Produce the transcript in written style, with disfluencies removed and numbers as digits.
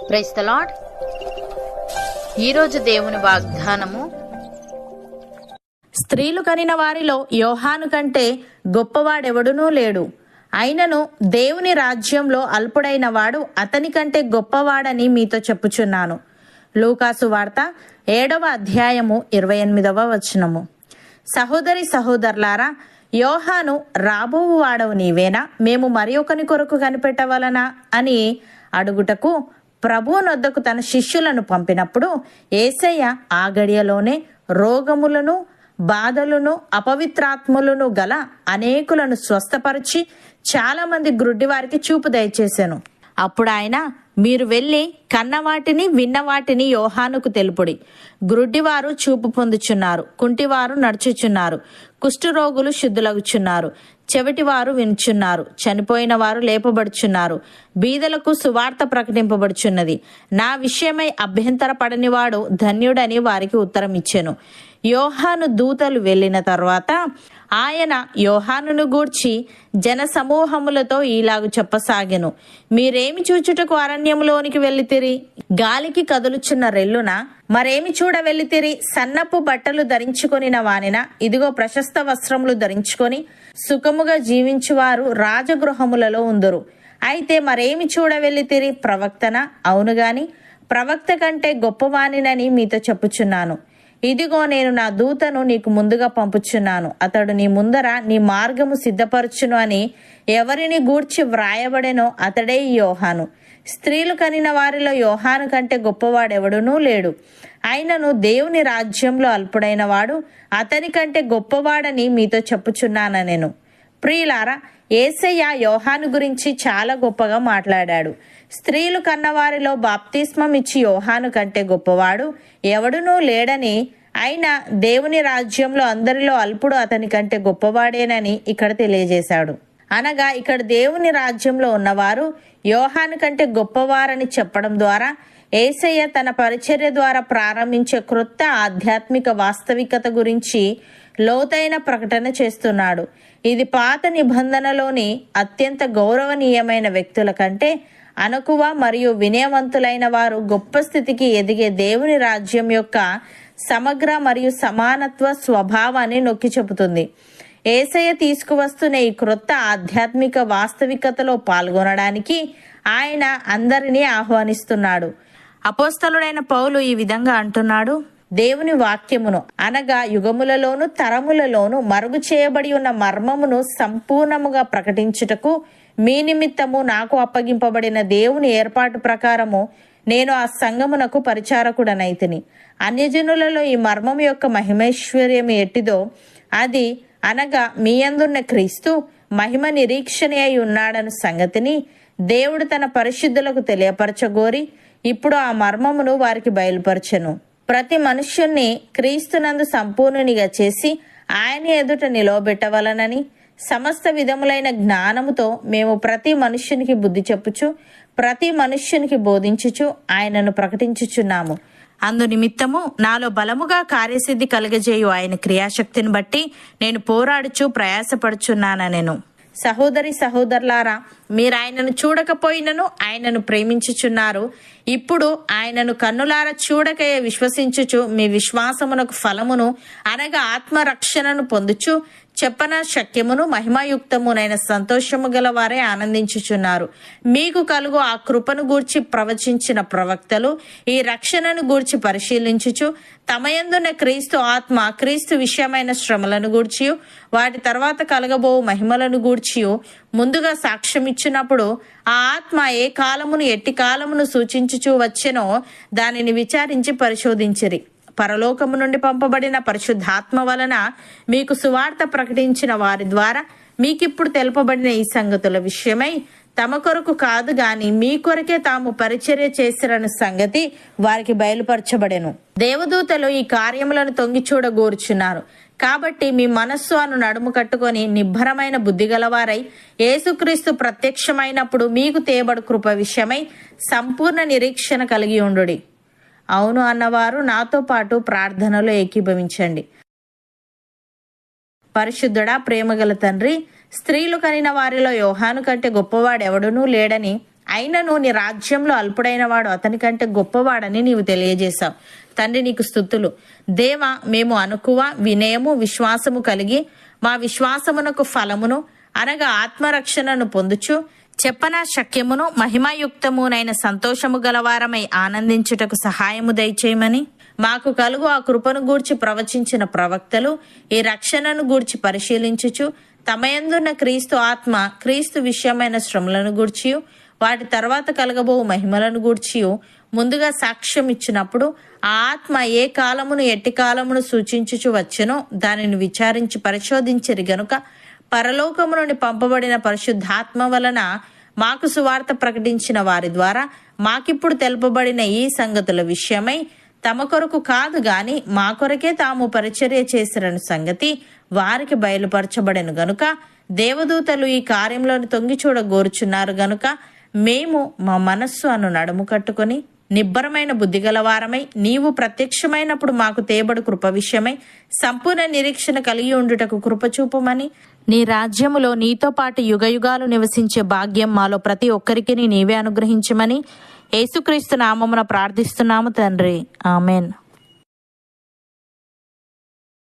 Praise the lord. ఈరోజు దేవుని వాగ్దానము, స్త్రీలు కనిన వారిలో యోహాను కంటే గొప్పవాడెవడునూ లేడు. అయినను దేవుని రాజ్యంలో అల్పుడైన వాడు అతని కంటే గొప్పవాడని మీతో చెప్పుచున్నాను. లూకాసు వార్త 7వ అధ్యాయము 28వ వచనము. సహోదరి సహోదరులారా, యోహాను రాబోవు వాడవు నీవేనా, మేము మరి ఒకని కొరకు కనిపెట్టవలనా అని అడుగుటకు ప్రభువు నొద్దకు తన శిష్యులను పంపినప్పుడు యేసయ్య ఆ గడియలోనే రోగములను, బాధలను, అపవిత్రాత్ములను గల అనేకులను స్వస్థపరిచి చాలా మంది గ్రుడ్డివారికి చూపు దయచేశాను. అప్పుడు ఆయన, మీరు వెళ్ళి కన్నవాటిని విన్నవాటిని యోహానుకు తెలుపుడి. గ్రుడ్డివారు చూపు పొందుచున్నారు, కుంటివారు నడుచుచున్నారు, కుష్ఠరోగులు శుద్ధులగుచున్నారు, చెవిటివారు వినుచున్నారు, చనిపోయిన వారు లేపబడుచున్నారు, బీదలకు సువార్త ప్రకటింపబడుచున్నది. నా విషయమై అభ్యంతర పడనివాడు ధన్యుడని వారికి ఉత్తరం ఇచ్చెను. యోహాను దూతలు వెళ్ళిన తర్వాత ఆయన యోహానును గూర్చి జన సమూహములతో ఈలాగు చెప్పసాగెను. మీరేమి చూచుటకు అరణ్యములోనికి వెళ్ళితిరి? గాలికి కదులుచున్న రెల్లున? మరేమి చూడ వెళ్ళితిరి? సన్నపు బట్టలు ధరించుకొనిన వానిన? ఇదిగో ప్రశస్త వస్త్రములు ధరించుకొని సుఖముగా జీవించువారు రాజగృహములలో ఉందురు. అయితే మరేమి చూడ వెళ్ళితిరి? ప్రవక్తన? అవును గాని ప్రవక్త కంటే గొప్పవానినని మీతో చెప్పుచున్నాను. ఇదిగో నేను నా దూతను నీకు ముందుగా పంపుచున్నాను, అతడు నీ ముందర నీ మార్గము సిద్ధపరచును అని ఎవరిని గూర్చి వ్రాయబడెనో అతడే యోహాను. స్త్రీలు కనిన వారిలో యోహాను కంటే గొప్పవాడెవడునూ లేడు. అయినను దేవుని రాజ్యంలో అల్పుడైన వాడు అతని కంటే గొప్పవాడని మీతో చెప్పుచున్నాను నేను. ప్రియులారా, యేసయ్య యోహాను గురించి చాలా గొప్పగా మాట్లాడాడు. స్త్రీలు కన్నవారిలో బాప్తిస్మం ఇచ్చి యోహాను కంటే గొప్పవాడు ఎవడునూ లేడని, అయినా దేవుని రాజ్యంలో అందరిలో అల్పుడు అతని కంటే గొప్పవాడేనని ఇక్కడ తెలియజేశాడు. అనగా ఇక్కడ దేవుని రాజ్యంలో ఉన్నవారు యోహాను కంటే గొప్పవారని చెప్పడం ద్వారా యేసయ్య తన పరిచర్య ద్వారా ప్రారంభించే క్రొత్త ఆధ్యాత్మిక వాస్తవికత గురించి లోతైన ప్రకటన చేస్తున్నాడు. ఇది పాత నిబంధనలోని అత్యంత గౌరవనీయమైన వ్యక్తుల కంటే అణకువ మరియు వినయవంతులైన వారు గొప్ప స్థితికి ఎదిగే దేవుని రాజ్యం యొక్క సమగ్ర మరియు సమానత్వ స్వభావాన్ని నొక్కి చెబుతుంది. యేసయ్య తీసుకువస్తున్న ఈ క్రొత్త ఆధ్యాత్మిక వాస్తవికతలో పాల్గొనడానికి ఆయన అందరినీ ఆహ్వానిస్తున్నాడు. అపోస్తలుడైన పౌలు ఈ విధంగా అంటున్నాడు: దేవుని వాక్యమును అనగా యుగములలోను తరములలోను మరుగు చేయబడి ఉన్న మర్మమును సంపూర్ణముగా ప్రకటించుటకు మీ నిమిత్తము నాకు అప్పగింపబడిన దేవుని ఏర్పాటు ప్రకారము నేను ఆ సంఘమునకు పరిచారకుడనైతిని. అన్యజనులలో ఈ మర్మము యొక్క మహిమైశ్వర్యం ఎట్టిదో అది అనగా మీ యందున్న క్రీస్తు మహిమ నిరీక్షణ అయి ఉన్నాడన్న సంగతిని దేవుడు తన పరిశుద్ధులకు తెలియపరచగోరి ఇప్పుడు ఆ మర్మమును వారికి బయలుపరచెను. ప్రతి మనుష్యుణ్ణి క్రీస్తునందు సంపూర్ణునిగా చేసి ఆయన ఎదుట నిలవబెట్టవలనని సమస్త విధములైన జ్ఞానముతో మేము ప్రతి మనుష్యునికి బుద్ధి చెప్పుచు ప్రతి మనుష్యునికి బోధించుచు ఆయనను ప్రకటించుచున్నాము. అందు నిమిత్తము నాలో బలముగా కార్యసిద్ధి కలుగజేయు ఆయన క్రియాశక్తిని బట్టి నేను పోరాడుచు ప్రయాసపడుచున్నానెను. సహోదరి సహోదరులారా, మీరు ఆయనను చూడకపోయినను ఆయనను ప్రేమించుచున్నారు. ఇప్పుడు ఆయనను కన్నులారా చూడకయే విశ్వసించుచు మీ విశ్వాసమునకు ఫలమును అనగా ఆత్మరక్షణను పొందుచు చెప్పన శక్యమును మహిమాయుక్తమునైన సంతోషము గల వారే ఆనందించుచున్నారు. మీకు కలుగు ఆ కృపను గూర్చి ప్రవచించిన ప్రవక్తలు ఈ రక్షణను గూర్చి పరిశీలించుచు తమయందున్న క్రీస్తు ఆత్మ క్రీస్తు విషయమైన శ్రమలను గూర్చియు వాటి తర్వాత కలగబో మహిమలను గూర్చియు ముందుగా సాక్ష్యం ఇచ్చినప్పుడు ఆ ఆత్మ ఏ కాలమును ఎట్టి కాలమును సూచించుచూ వచ్చెనో దానిని విచారించి పరిశోధించిరి. పరలోకము నుండి పంపబడిన పరిశుద్ధాత్మ వలన మీకు సువార్త ప్రకటించిన వారి ద్వారా మీకిప్పుడు తెలుపబడిన ఈ సంగతుల విషయమై తమ కొరకు కాదు గాని మీ కొరకే తాము పరిచర్య చేసిరన్న సంగతి వారికి బయలుపరచబడెను. దేవదూతలు ఈ కార్యములను తొంగి చూడగోరుచున్నారు. కాబట్టి మీ మనస్సు అను నడుము కట్టుకొని నిబ్బరమైన బుద్ధి గలవారై యేసుక్రీస్తు ప్రత్యక్షమైనప్పుడు మీకు తేబడు కృప విషయమై సంపూర్ణ నిరీక్షణ కలిగి ఉండుడి. అవును అన్నవారు నాతో పాటు ప్రార్థనలో ఏకీభవించండి. పరిశుద్ధుడా, ప్రేమగల తండ్రి, స్త్రీలు కనిన వారిలో యోహాను కంటే గొప్పవాడెవడునూ లేడని అయినను నీ రాజ్యంలో అల్పుడైన వాడు అతని కంటే గొప్పవాడని నీవు తెలియజేశావు. తండ్రి, నీకు స్తుతులు. దేవా, మేము అనుకువ, వినయము, విశ్వాసము కలిగి మా విశ్వాసమునకు ఫలమును అనగా ఆత్మరక్షణను పొందుచు చెప్పనా శక్యమును మహిమాయుక్తమునైన సంతోషము గలవారమై ఆనందించుటకు సహాయము దయచేయమని మాకు కలుగు ఆ కృపను గూర్చి ప్రవచించిన ప్రవక్తలు ఈ రక్షణను గూర్చి పరిశీలించుచు తమయందున్న క్రీస్తు ఆత్మ క్రీస్తు విషయమైన శ్రమలను గూర్చియు వాటి తర్వాత కలగబో మహిమలను గూర్చియు ముందుగా సాక్ష్యం ఇచ్చినప్పుడు ఆ ఆత్మ ఏ కాలమును ఎట్టి కాలమును సూచించుచు వచ్చెనో దానిని విచారించి పరిశోధించిరి గనుక పరలోకము నుండి పంపబడిన పరిశుద్ధాత్మ వలన మాకు సువార్త ప్రకటించిన వారి ద్వారా మాకిప్పుడు తెలుపబడిన ఈ సంగతుల విషయమై తమ కొరకు కాదు గాని మా కొరకే తాము పరిచర్య చేసిరని సంగతి వారికి బయలుపరచబడెను గనుక దేవదూతలు ఈ కార్యంలోని తొంగి చూడగోరుచున్నారు గనుక మేము మా మనస్సు అను నడుము కట్టుకొని నిబ్బరమైన బుద్ధిగలవారమై నీవు ప్రత్యక్షమైనప్పుడు మాకు తేబడు కృప విషయమై సంపూర్ణ నిరీక్షణ కలిగి ఉండుటకు కృపచూపమని నీ రాజ్యములో నీతో పాటు యుగయుగాలు నివసించే భాగ్యం మాలో ప్రతి ఒక్కరికి నీవే అనుగ్రహించమని యేసుక్రీస్తు నామమున ప్రార్థిస్తున్నాము తండ్రి. ఆమెన్.